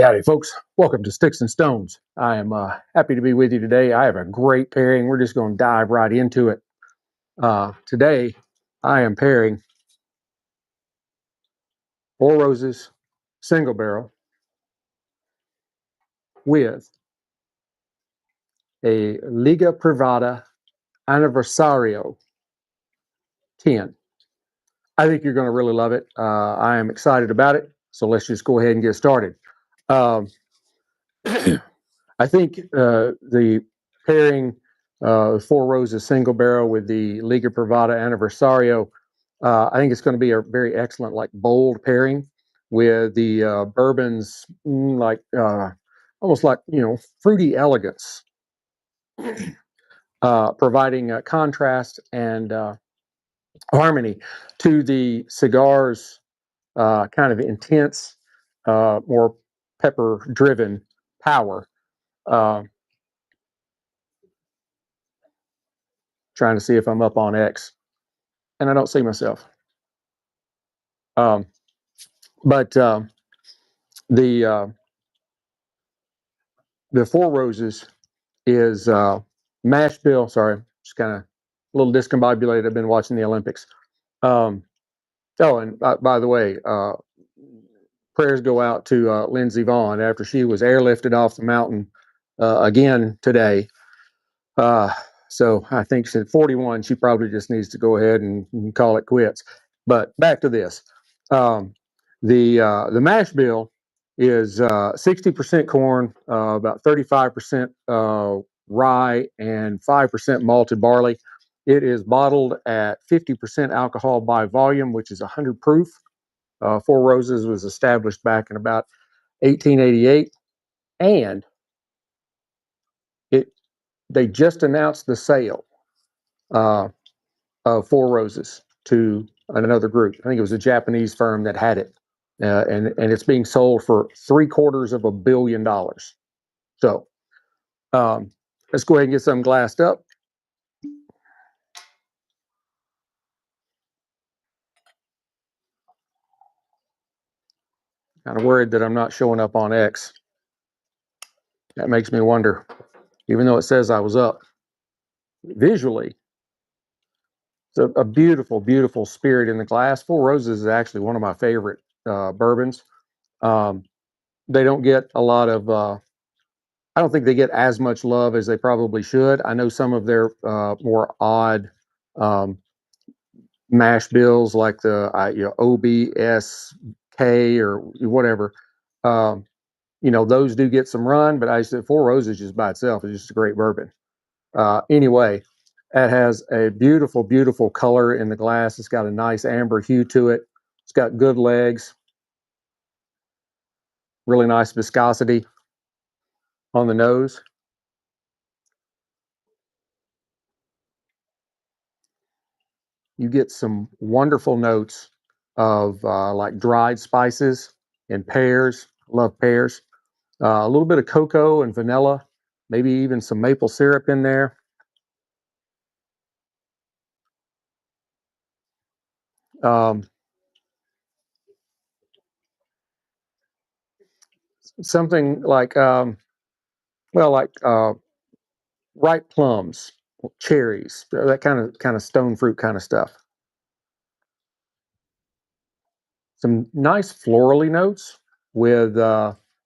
Howdy, folks. Welcome to Sticks and Stones. I am happy to be with you today. I have a great pairing. We're just going to dive right into it. Today, I am pairing Four Roses single barrel with a Liga Privada Anniversario 10. I think you're going to really love it. I am excited about it. So let's just go ahead and get started. Um, I think the pairing Four Roses single barrel with the Liga Privada Anniversario, I think it's going to be a very excellent, like bold pairing with the bourbons, almost like fruity elegance, providing contrast and harmony to the cigars' kind of intense, more pepper-driven power. Uh, Trying to see if I'm up on X, and I don't see myself. Um, but the Four Roses is mash bill. Sorry, just kind of a little discombobulated. I've been watching the Olympics. Um, and by the way, prayers go out to Lindsey Vaughn after she was airlifted off the mountain again today. So I think she's at 41. She probably just needs to go ahead and call it quits. But back to this. The mash bill is 60% corn, about 35% rye, and 5% malted barley. It is bottled at 50% alcohol by volume, which is 100 proof. Four Roses was established back in about 1888, and they just announced the sale of Four Roses to another group. I think it was a Japanese firm that had it, and it's being sold for $750 million. So let's go ahead and get some glassed up. Kind of worried that I'm not showing up on X. That makes me wonder, even though it says I was up. Visually, it's a beautiful, beautiful spirit in the glass. Four Roses is actually one of my favorite bourbons. They don't get a lot of, I don't think they get as much love as they probably should. I know some of their more odd mash bills, like the OBSK or whatever, those do get some run, but I said Four Roses just by itself is just a great bourbon. Anyway, it has a beautiful, beautiful color in the glass. It's got a nice amber hue to it. It's got good legs, really nice viscosity on the nose. You get some wonderful notes of like dried spices and pears. Love pears. A little bit of cocoa and vanilla, maybe even some maple syrup in there. Something like, ripe plums, cherries, that kind of stone fruit kind of stuff. Some nice florally notes with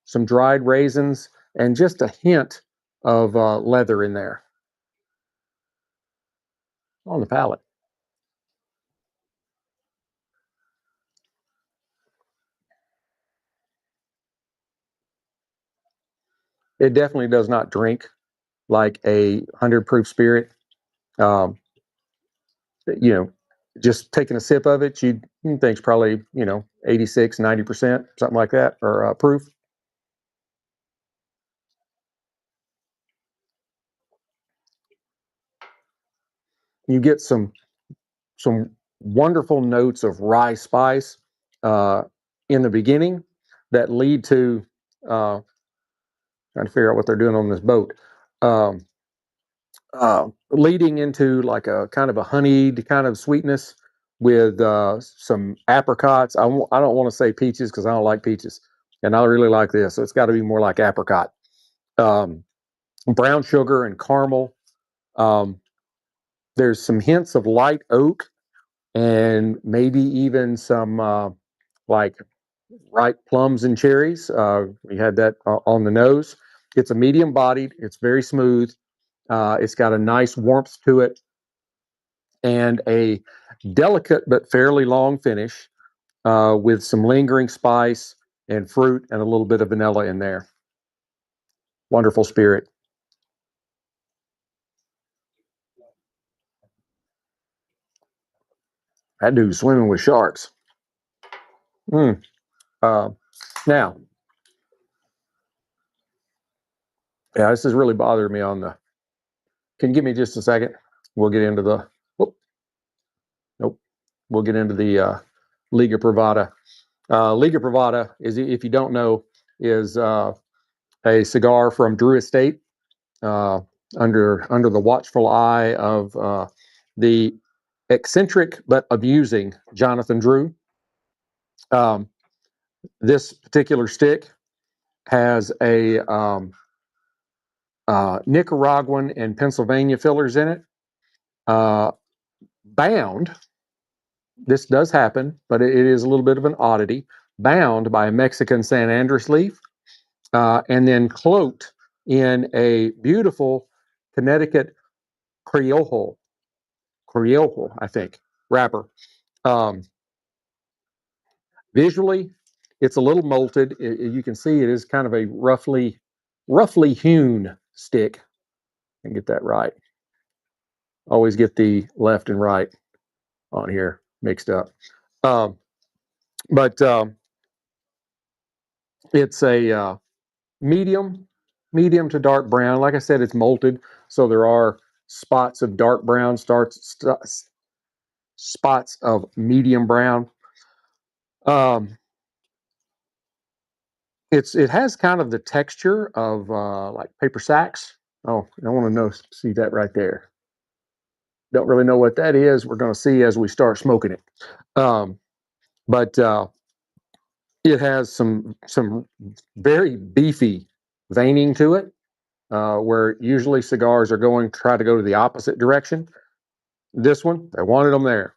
some dried raisins and just a hint of leather in there on the palate. It definitely does not drink like a 100 proof spirit. Um, just taking a sip of it, you think's probably 86, 90%, something like that, or proof. You get some wonderful notes of rye spice in the beginning that lead to trying to figure out what they're doing on this boat. Um, Leading into like a kind of a honeyed kind of sweetness with some apricots. I don't want to say peaches because I don't like peaches. and I really like this. So it's got to be more like apricot. Um, Brown sugar and caramel. Um, there's some hints of light oak and maybe even some like ripe plums and cherries. We had that on the nose. It's a medium bodied. It's very smooth. It's got a nice warmth to it and a delicate but fairly long finish with some lingering spice and fruit and a little bit of vanilla in there. Wonderful spirit. That dude's swimming with sharks. Mm. Uh, Now, yeah, this is really bothering me on the. Can you give me just a second? We'll get into the. Whoop, nope. We'll get into the Liga Privada. Liga Privada is, if you don't know, is a cigar from Drew Estate, uh, under the watchful eye of the eccentric but amusing Jonathan Drew. Um, this particular stick has a Nicaraguan and Pennsylvania fillers in it. Bound, this does happen, but it is a little bit of an oddity. Bound by a Mexican San Andres leaf, and then cloaked in a beautiful Connecticut Criollo, I think, wrapper. Um, Visually, it's a little molted. You can see it is kind of a roughly hewn stick. And get that right. Always get the left and right on here mixed up. Um, but it's a medium to dark brown. Like I said, it's molted, so there are spots of dark brown, spots of medium brown. Um, it has kind of the texture of like paper sacks. Oh, I want to know, see that right there. Don't really know what that is. We're going to see as we start smoking it. But it has some very beefy veining to it, where usually cigars are going to try to go to the opposite direction. This one, they wanted them there.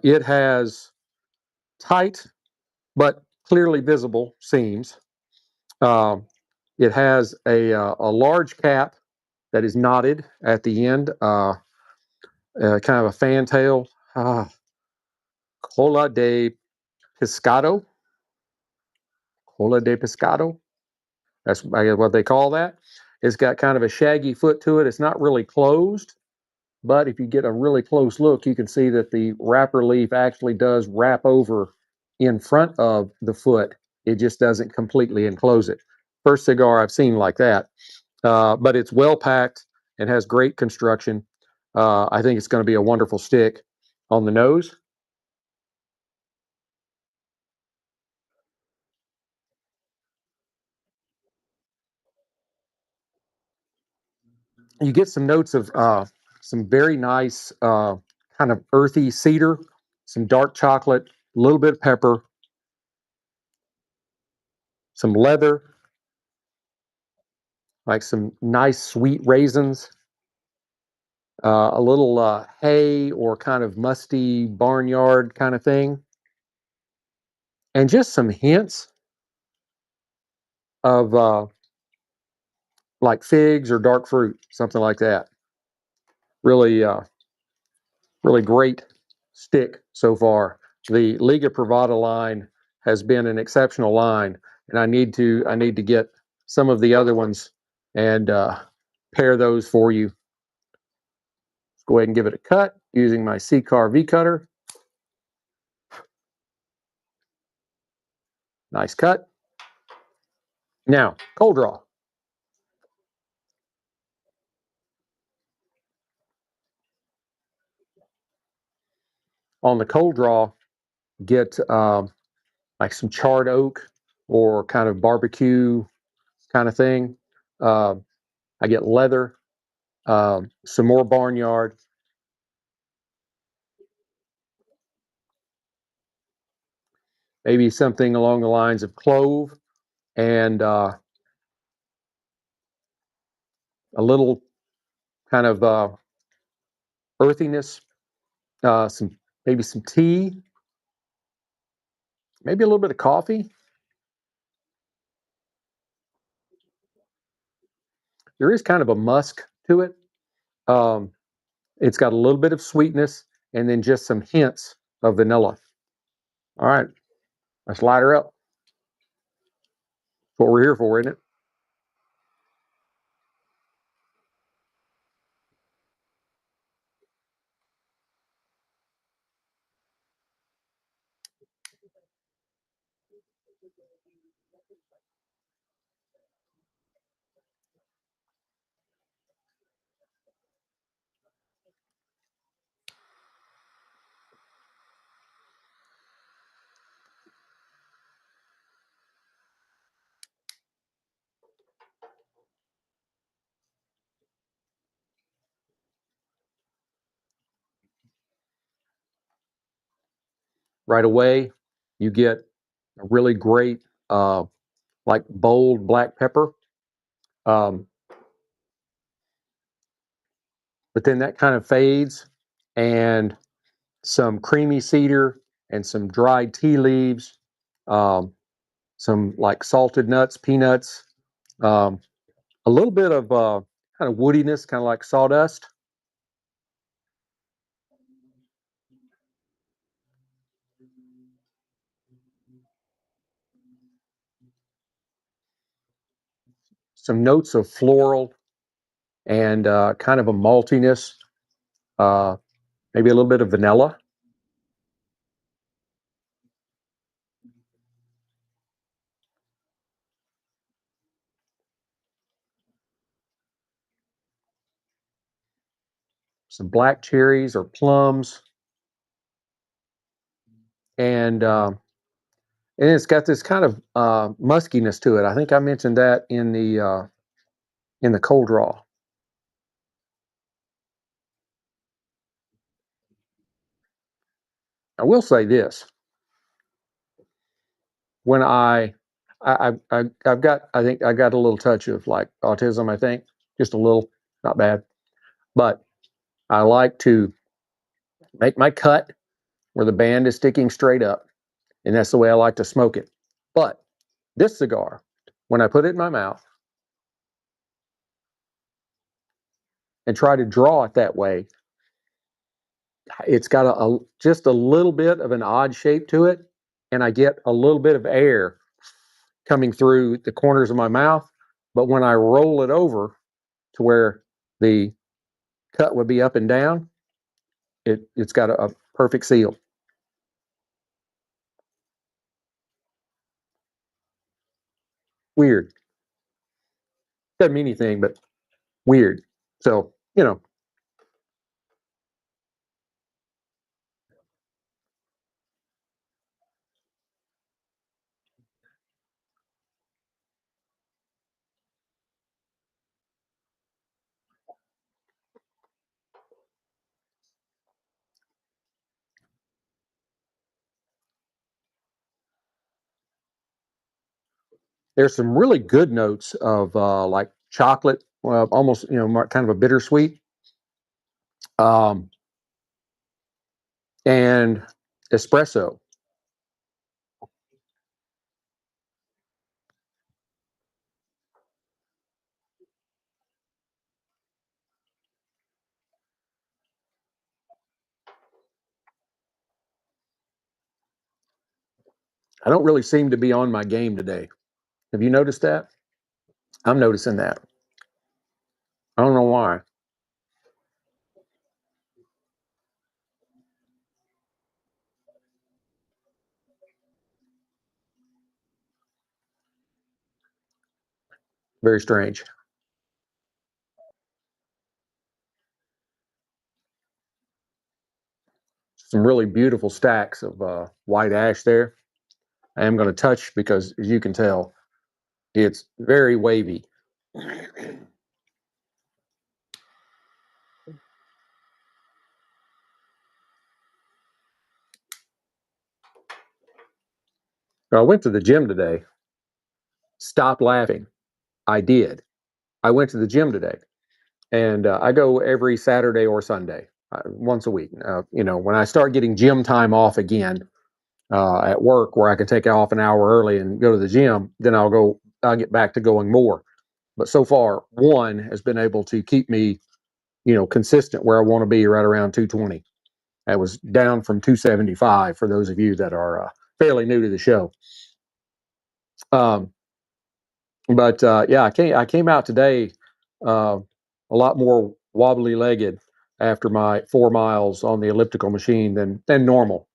It has tight but clearly visible seams. Um, it has a large cap that is knotted at the end, kind of a fantail. Cola de Pescado. Cola de Pescado. That's, I guess, what they call that. It's got kind of a shaggy foot to it. It's not really closed, but if you get a really close look, you can see that the wrapper leaf actually does wrap over in front of the foot. It just doesn't completely enclose it. First cigar I've seen like that, but it's well packed and has great construction. I think it's going to be a wonderful stick on the nose. You get some notes of some very nice kind of earthy cedar, some dark chocolate, a little bit of pepper, some leather, like some nice sweet raisins, a little hay or kind of musty barnyard kind of thing, and just some hints of like figs or dark fruit, something like that. Really, really great stick so far. The Liga Privada line has been an exceptional line, and I need to get some of the other ones and pair those for you. Let's go ahead and give it a cut using my cigar V cutter. Nice cut. Now, cold draw. On the cold draw, get like some charred oak or kind of barbecue kind of thing. Uh, I get leather, some more barnyard, maybe something along the lines of clove and a little kind of earthiness, maybe some tea, maybe a little bit of coffee. There is kind of a musk to it. Um, it's got a little bit of sweetness and then just some hints of vanilla. All right, let's light her up. That's what we're here for, isn't it? Right away, you get a really great, like bold black pepper. Um, but then that kind of fades, and some creamy cedar and some dried tea leaves, um, some like salted nuts, peanuts, um, a little bit of kind of woodiness, kind of like sawdust. Some notes of floral and kind of a maltiness, uh, maybe a little bit of vanilla. Some black cherries or plums, and it's got this kind of muskiness to it. I think I mentioned that in the cold draw. I will say this: when I've got, I think I got a little touch of like autism. I think just a little, not bad, but I like to make my cut where the band is sticking straight up, and that's the way I like to smoke it. But this cigar, when I put it in my mouth and try to draw it that way, it's got just a little bit of an odd shape to it, and I get a little bit of air coming through the corners of my mouth. But when I roll it over to where the cut would be up and down, it's got a perfect seal. Weird. Doesn't mean anything, but weird. So, there's some really good notes of like chocolate, almost kind of a bittersweet, um, and espresso. I don't really seem to be on my game today. Have you noticed that? I'm noticing that. I don't know why. Very strange. Some really beautiful stacks of white ash there. I am going to touch because, as you can tell, it's very wavy. I went to the gym today. Stop laughing. I did. I went to the gym today, and I go every Saturday or Sunday, once a week. When I start getting gym time off again at work, where I can take off an hour early and go to the gym, then I'll go. I'll get back to going more. But so far, one has been able to keep me, consistent where I want to be, right around 220. I was down from 275 for those of you that are fairly new to the show. Um, but yeah, I came out today uh, a lot more wobbly legged after my 4 miles on the elliptical machine than normal.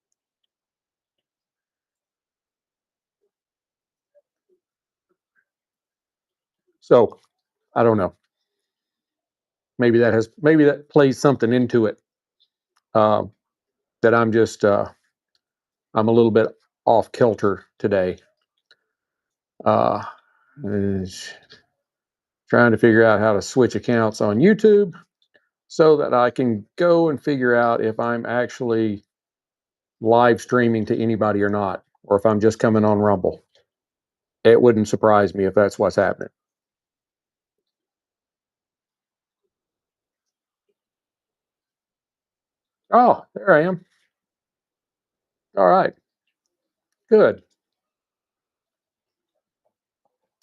So I don't know. Maybe that plays something into it. Um, that I'm a little bit off kilter today. Uh, is trying to figure out how to switch accounts on YouTube so that I can go and figure out if I'm actually live streaming to anybody or not, or if I'm just coming on Rumble. It wouldn't surprise me if that's what's happening. Oh, there I am. All right, good.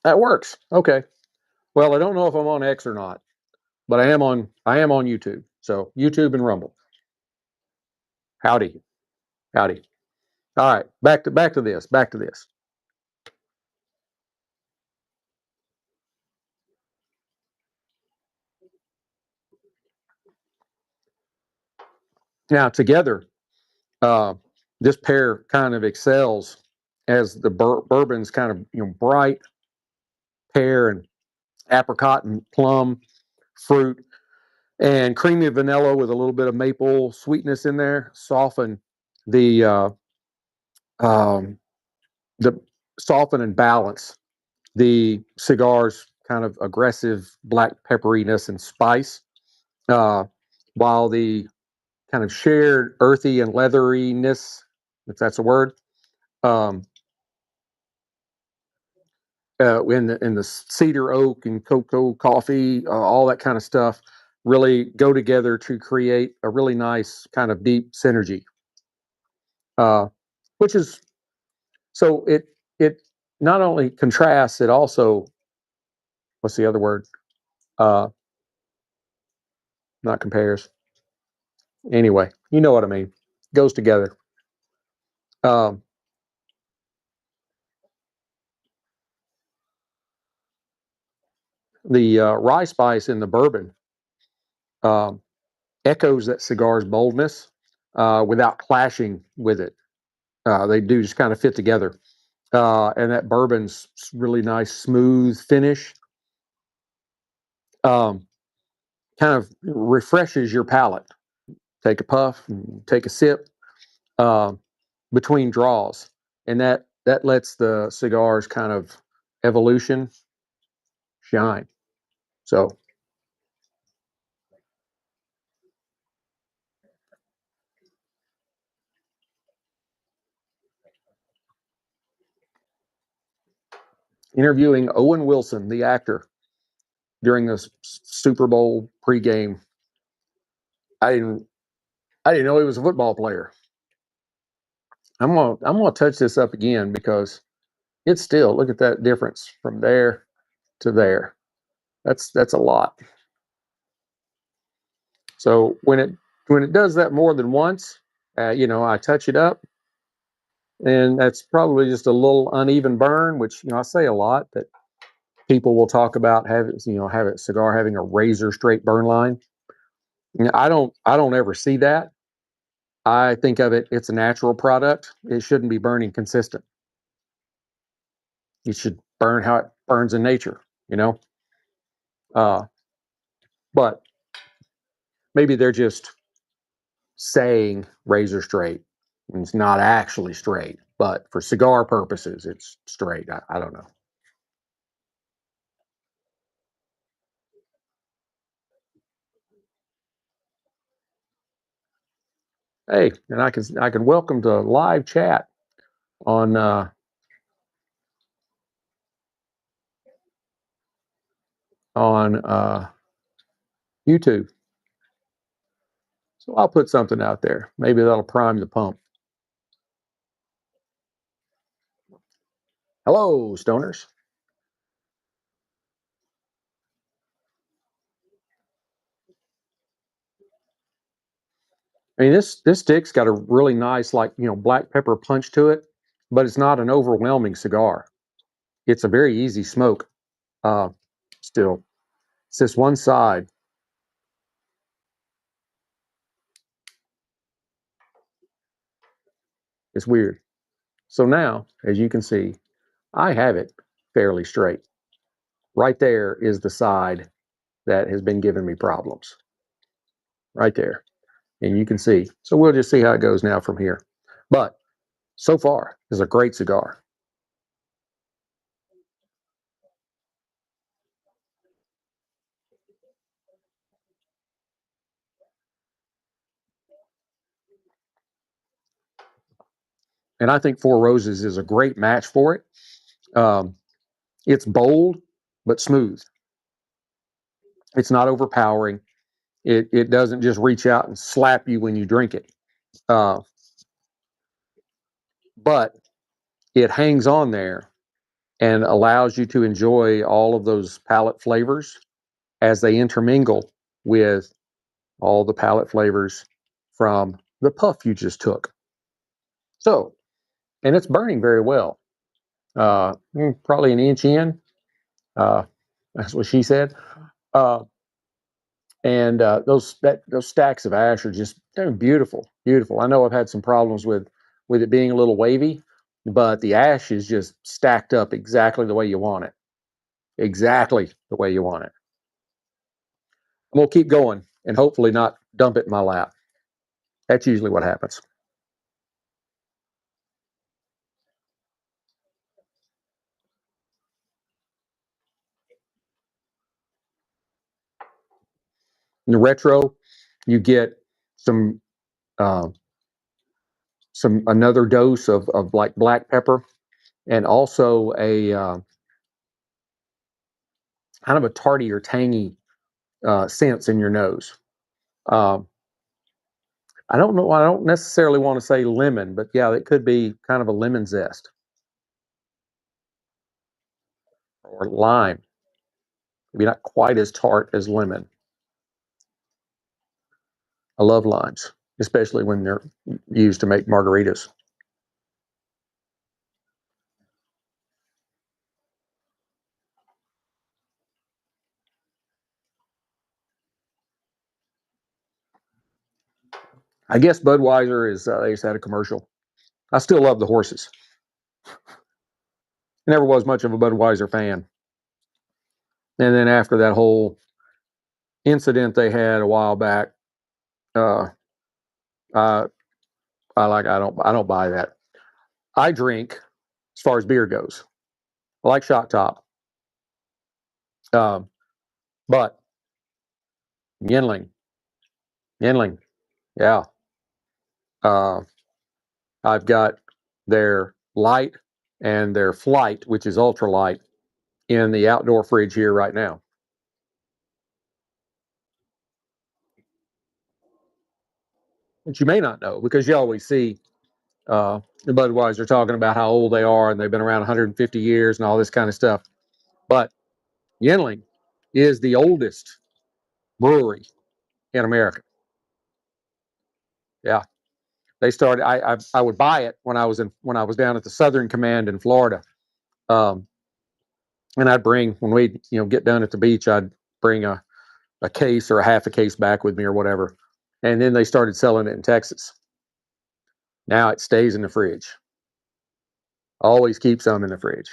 That works. Okay. Well, I don't know if I'm on X or not, but I am on YouTube. So YouTube and Rumble. Howdy, howdy. All right, back to this. Back to this. Now together, uh, this pair kind of excels as the bourbon's kind of bright pear and apricot and plum fruit and creamy vanilla with a little bit of maple sweetness in there. Um, the soften and balance the cigar's kind of aggressive black pepperiness and spice, uh, while the kind of shared earthy and leatheriness, if that's a word, um, in the cedar oak and cocoa coffee, all that kind of stuff, really go together to create a really nice kind of deep synergy. Uh, which is so it not only contrasts, it also, what's the other word? Uh, Not compares. Anyway, you know what I mean. Goes together. Um, the rye spice in the bourbon um, echoes that cigar's boldness without clashing with it. They do just kind of fit together. And that bourbon's really nice, smooth finish. Um, Kind of refreshes your palate. Take a puff, and take a sip um, between draws, and that lets the cigar's kind of evolution shine. So interviewing Owen Wilson, the actor, during the Super Bowl pregame. I didn't I didn't know he was a football player. I'm gonna touch this up again because it's still, look at that difference from there to there. That's a lot. So when it does that more than once, I touch it up, and that's probably just a little uneven burn. Which I say a lot that people will talk about have a cigar having a razor straight burn line. I don't ever see that. I think of it, it's a natural product. It shouldn't be burning consistent. It should burn how it burns in nature, you know? Uh, but maybe they're just saying razor straight, and it's not actually straight, but for cigar purposes, it's straight. I don't know. Hey, and I can welcome to live chat on on YouTube. So I'll put something out there. Maybe that'll prime the pump. Hello, stoners. I mean, this stick's got a really nice, like, black pepper punch to it, but it's not an overwhelming cigar. It's a very easy smoke. Still, it's this one side. It's weird. So now, as you can see, I have it fairly straight. Right there is the side that has been giving me problems. Right there. And you can see. So we'll just see how it goes now from here. But so far, it's a great cigar. And I think Four Roses is a great match for it. It's bold, but smooth. It's not overpowering. It doesn't just reach out and slap you when you drink it. But it hangs on there and allows you to enjoy all of those palate flavors as they intermingle with all the palate flavors from the puff you just took. So, and it's burning very well. Probably an inch in. That's what she said. Uh, and those stacks of ash are just, they're beautiful, beautiful. I know I've had some problems with it being a little wavy, but the ash is just stacked up exactly the way you want it. Exactly the way you want it. I'm gonna keep going and hopefully not dump it in my lap. That's usually what happens. In the retro, you get some uh, another dose of like black pepper, and also a kind of a tarty or tangy sense in your nose. Um, I don't know. I don't necessarily want to say lemon, but yeah, it could be kind of a lemon zest or lime. Maybe not quite as tart as lemon. I love limes, especially when they're used to make margaritas. I guess Budweiser is they just had a commercial. I still love the horses. Never was much of a Budweiser fan. And then after that whole incident they had a while back, uh, I I don't buy that. I drink as far as beer goes. I like Shot Top, um, but Yinling, Yinling, yeah. Uh, I've got their light and their flight, which is ultralight, in the outdoor fridge here right now. Which you may not know because you always see the Budweiser talking about how old they are and they've been around 150 years and all this kind of stuff. But Yinling is the oldest brewery in America. Yeah, they started. I would buy it when I was down at the Southern Command in Florida, um, and I'd bring when we get done at the beach, I'd bring a case or a half a case back with me or whatever, and then they started selling it in Texas. Now it stays in the fridge. Always keep some in the fridge.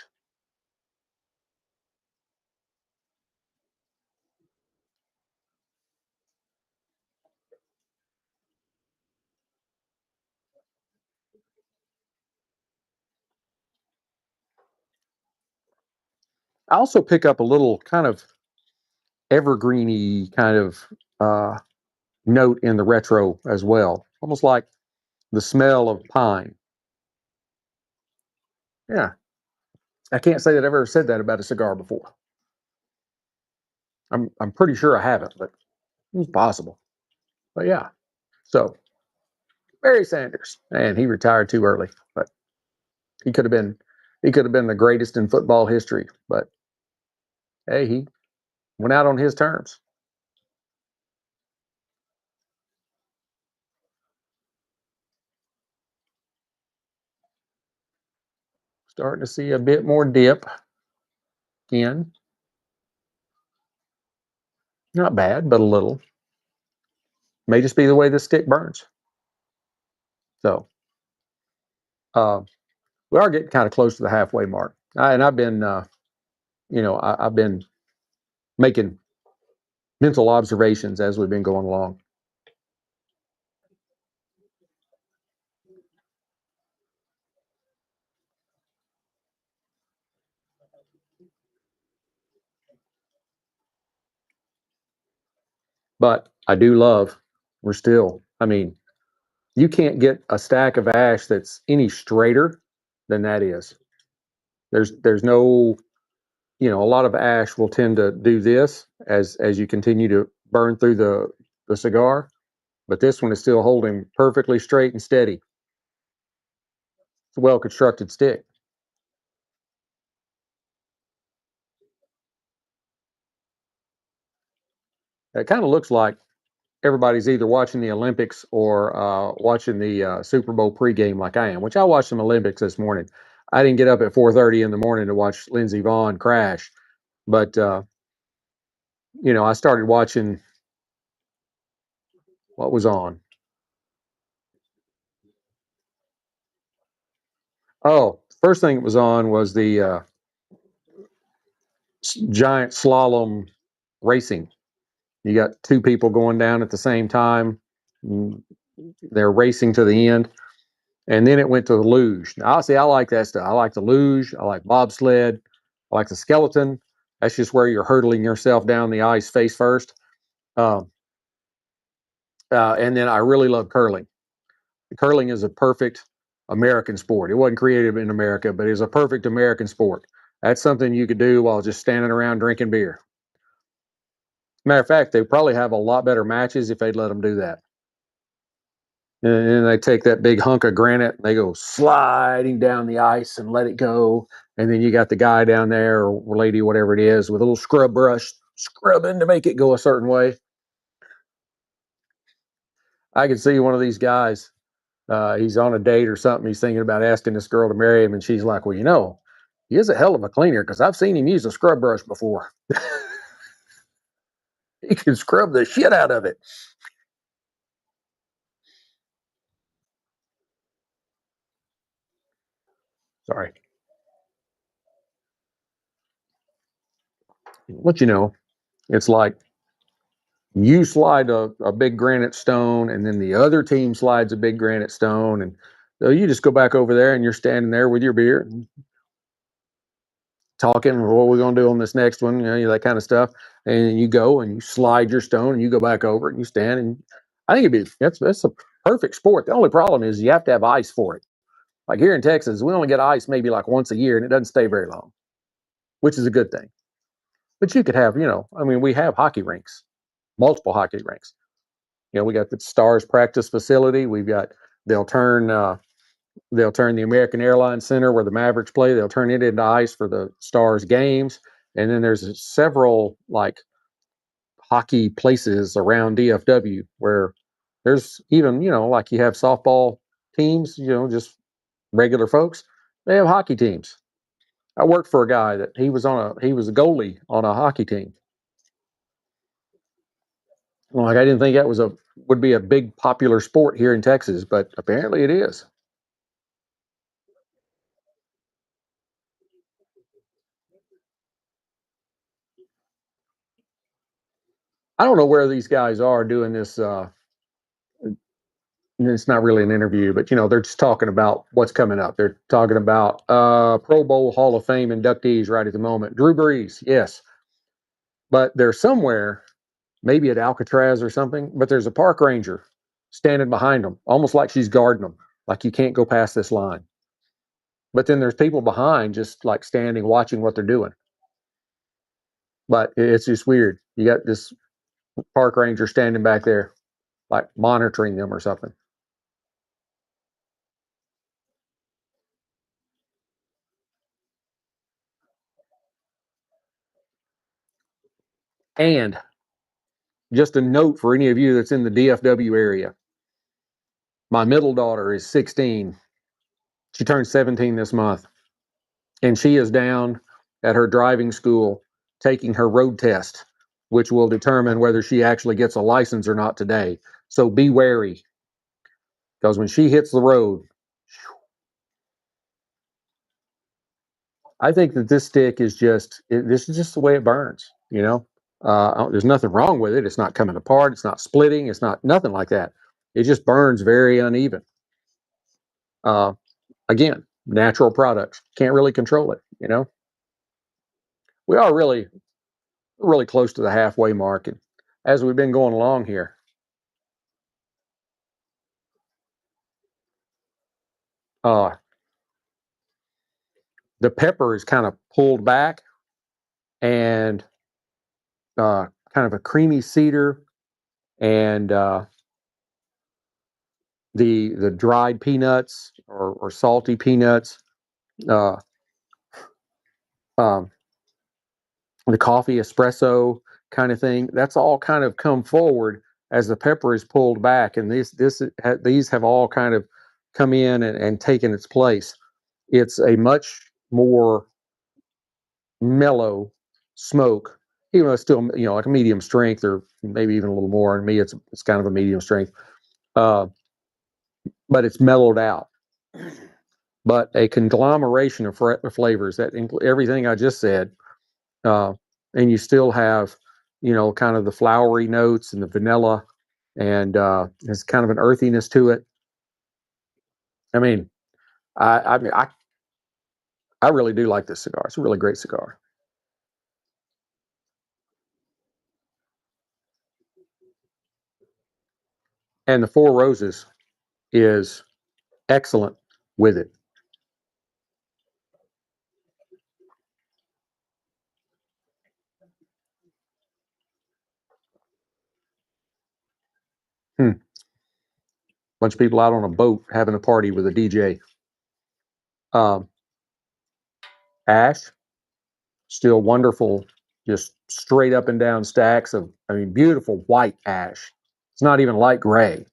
I also pick up a little kind of evergreeny kind of uh, note in the retro as well, almost like the smell of pine. Yeah, I can't say that I've ever said that about a cigar before. I'm pretty sure I haven't, but it's possible. But yeah, so Barry Sanders, and he retired too early, but he could have been he could have been the greatest in football history. But hey, he went out on his terms. Starting to see a bit more dip in. Not bad, but a little. May just be the way the stick burns. So uh, we are getting kind of close to the halfway mark. And I've been, I've been making mental observations as we've been going along. But I do love, we're still, I mean, you can't get a stack of ash that's any straighter than that is. There's no, a lot of ash will tend to do this as you continue to burn through the cigar, but this one is still holding perfectly straight and steady. It's a well constructed stick. It kind of looks like everybody's either watching the Olympics or watching the Super Bowl pregame, like I am. Which I watched some Olympics this morning. I didn't get up at 4:30 in the morning to watch Lindsey Vonn crash, but I started watching what was on. Oh, first thing that was on was the giant slalom racing. You got two people going down at the same time. Mm, They're racing to the end. And then it went to the luge. Now, see, I like that stuff. I like the luge. I like bobsled. I like the skeleton. That's just where you're hurtling yourself down the ice face first. Um, and then I really love curling. Curling is a perfect American sport. It wasn't created in America, but it's a perfect American sport. That's something you could do while just standing around drinking beer. Matter of fact, they probably have a lot better matches if they'd let them do that. And then they take that big hunk of granite and they go sliding down the ice and let it go. And then you got the guy down there or lady, whatever it is, with a little scrub brush scrubbing to make it go a certain way. I can see one of these guys. He's on a date or something. He's thinking about asking this girl to marry him. And she's like, well, he is a hell of a cleaner because I've seen him use a scrub brush before. He can scrub the shit out of it. Sorry. But it's like you slide a big granite stone and then the other team slides a big granite stone and so you just go back over there and you're standing there with your beer talking what we're going to do on this next one, that kind of stuff, and you go and you slide your stone and you go back over it and you stand, and I think that's a perfect sport. The only problem is you have to have ice for it. Like here in Texas, we only get ice maybe like once a year and it doesn't stay very long, which is a good thing. But you could have, we have hockey rinks, multiple hockey rinks. We got the Stars practice facility. They'll turn they'll turn the American Airlines Center where the Mavericks play. They'll turn it into ice for the Stars games. And then there's several like hockey places around DFW where there's even, like you have softball teams, just regular folks. They have hockey teams. I worked for a guy that he was a goalie on a hockey team. Like I didn't think that would be a big popular sport here in Texas, but apparently it is. I don't know where these guys are doing this. It's not really an interview, but they're just talking about what's coming up. They're talking about Pro Bowl Hall of Fame inductees right at the moment. Drew Brees, yes, but they're somewhere, maybe at Alcatraz or something. But there's a park ranger standing behind them, almost like she's guarding them, like you can't go past this line. But then there's people behind, just like standing, watching what they're doing. But it's just weird. You got this park ranger standing back there, like monitoring them or something. And just a note for any of you that's in the DFW area. My middle daughter is 16. She turned 17 this month, and she is down at her driving school taking her road test, which will determine whether she actually gets a license or not today. So be wary, because when she hits the road, I think that this stick is this is just the way it burns, you know? There's nothing wrong with it. It's not coming apart. It's not splitting. It's not nothing like that. It just burns very uneven. Uh, Again, natural products. Can't really control it, you know? We are really close to the halfway mark. And as we've been going along here, uh, the pepper is kind of pulled back and kind of a creamy cedar and the dried peanuts or salty peanuts, uh, um, the coffee espresso kind of thing. That's all kind of come forward as the pepper is pulled back, and these have all kind of come in and taken its place. It's a much more mellow smoke, even though it's still like a medium strength or maybe even a little more. And me, it's kind of a medium strength, uh, but it's mellowed out. But a conglomeration of flavors that include everything I just said, uh, and you still have kind of the flowery notes and the vanilla, and there's kind of an earthiness to it. I mean, I really do like this cigar. It's a really great cigar. And the Four Roses is excellent with it. Hmm. Bunch of people out on a boat having a party with a DJ. Um, Ash, still wonderful, just straight up and down stacks of, I mean, beautiful white ash. It's not even light gray.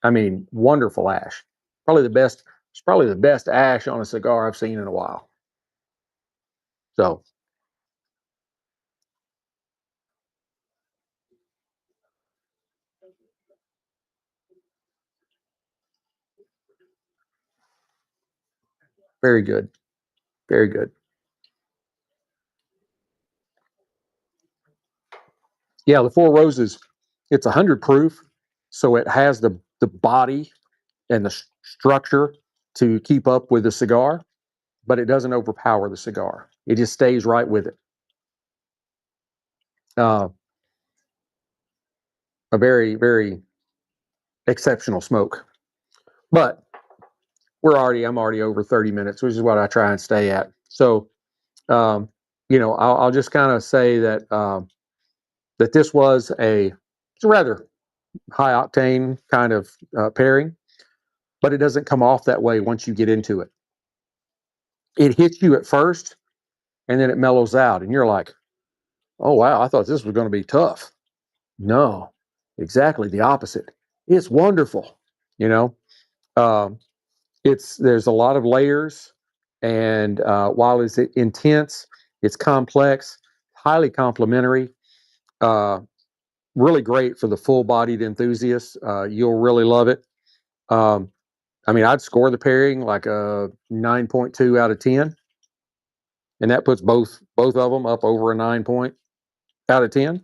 I mean, wonderful ash. Probably the best. It's probably the best ash on a cigar I've seen in a while. So very good, very good. Yeah, the Four Roses. It's 100 proof, so it has the body and the structure to keep up with the cigar, but it doesn't overpower the cigar. It just stays right with it. Uh, a very exceptional smoke. But I'm already over 30 minutes, which is what I try and stay at. So, um, I'll just kind of say that that this was it's a rather high octane kind of pairing, but it doesn't come off that way once you get into it. It hits you at first, and then it mellows out, and you're like, "Oh wow, I thought this was going to be tough." No, exactly the opposite. It's wonderful. You know, um, there's a lot of layers, and while it's intense, it's complex, highly complementary. Uh, really great for the full-bodied enthusiast. You'll really love it. Um, I mean, I'd score the pairing like a 9.2 out of 10, and that puts both of them up over a 9 point out of 10.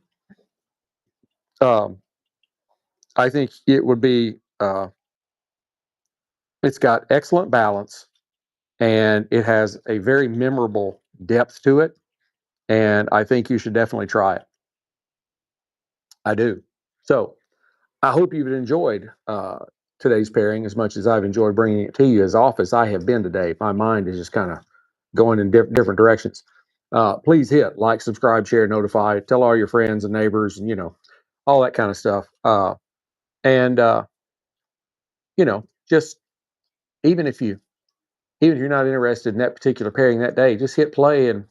Um, I think it would be. It's got excellent balance, and it has a very memorable depth to it. And I think you should definitely try it. I do. So I hope you've enjoyed today's pairing as much as I've enjoyed bringing it to you. As off as I have been today, my mind is just kind of going in different directions. Please hit like, subscribe, share, notify, tell all your friends and neighbors, and all that kind of stuff. And just even if you even if you're not interested in that particular pairing that day, just hit play and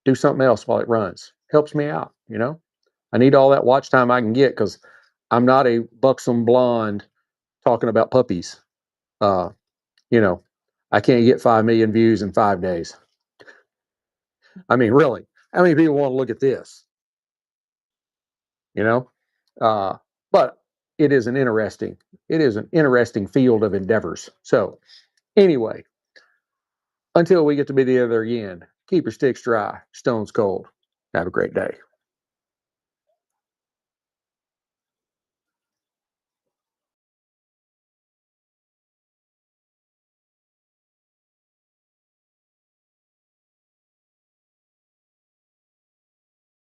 do something else while it runs. Helps me out. I need all that watch time I can get because I'm not a buxom blonde talking about puppies. Uh, you know, I can't get 5 million views in 5 days. I mean, really, how many people want to look at this? You know, uh, but it is an interesting field of endeavors. So anyway, until we get to be together again, keep your sticks dry, stones cold. Have a great day.